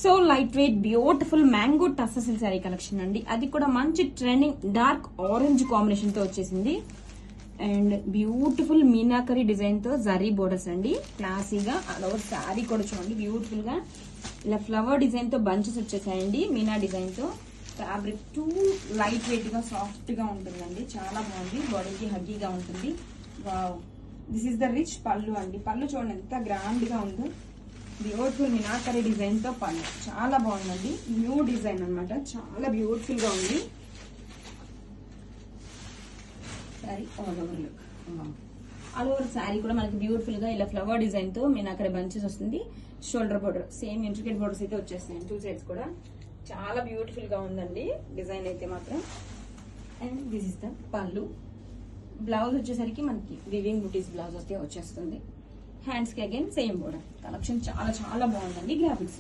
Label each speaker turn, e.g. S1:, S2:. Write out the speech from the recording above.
S1: So light weight beautiful mango tassel sari collection అండి. అది కూడా మంచి ట్రెండింగ్ డార్క్ ఆరెంజ్ కాంబినేషన్ తో వచ్చేసింది. అండ్ బ్యూటిఫుల్ మీనాకరీ డిజైన్ తో జరీ బోర్డర్స్ అండి. క్లాసీగా ఆల్ ఓవర్ శారీ కూడా చూడండి బ్యూటిఫుల్ గా ఇలా ఫ్లవర్ డిజైన్ తో బంచెస్ వచ్చేసాయండి. మీనా డిజైన్ తో ఫ్యాబ్రిక్ టూ లైట్ వెయిట్ గా సాఫ్ట్ గా ఉంటుందండి. చాలా బాగుంది, బాడీకి హగ్గీగా ఉంటుంది. Wow, this is the rich పళ్ళు అండి. పళ్ళు చూడండి ఎంత గ్రాండ్ గా ఉందో. బ్యూటిఫుల్ మినాకరీ డిజైన్ తో పళ్ళు చాలా బాగుందండి. న్యూ డిజైన్ అన్నమాట, చాలా బ్యూటిఫుల్ గా ఉంది. Sari all over look, all over sari కూడా మనకి బ్యూటిఫుల్ గా ఇలా ఫ్లవర్ డిజైన్ తో మీనాకరీ బంచెస్ వస్తుంది. Shoulder border same intricate borders అయితే వచ్చేస్తాయి టూ సైడ్స్ కూడా. చాలా బ్యూటిఫుల్ గా ఉందండి డిజైన్ అయితే మాత్రం. అండ్ దిస్ ఇస్ ద పళ్ళు. బ్లౌజ్ వచ్చేసరికి మనకి వివింగ్ బుటీస్ బ్లౌజ్ అయితే వచ్చేస్తుంది. హ్యాండ్స్ కి అగైన్ సేమ్ బోర్డర్. కలెక్షన్ చాలా చాలా బాగుందండి. గ్రాఫిక్స్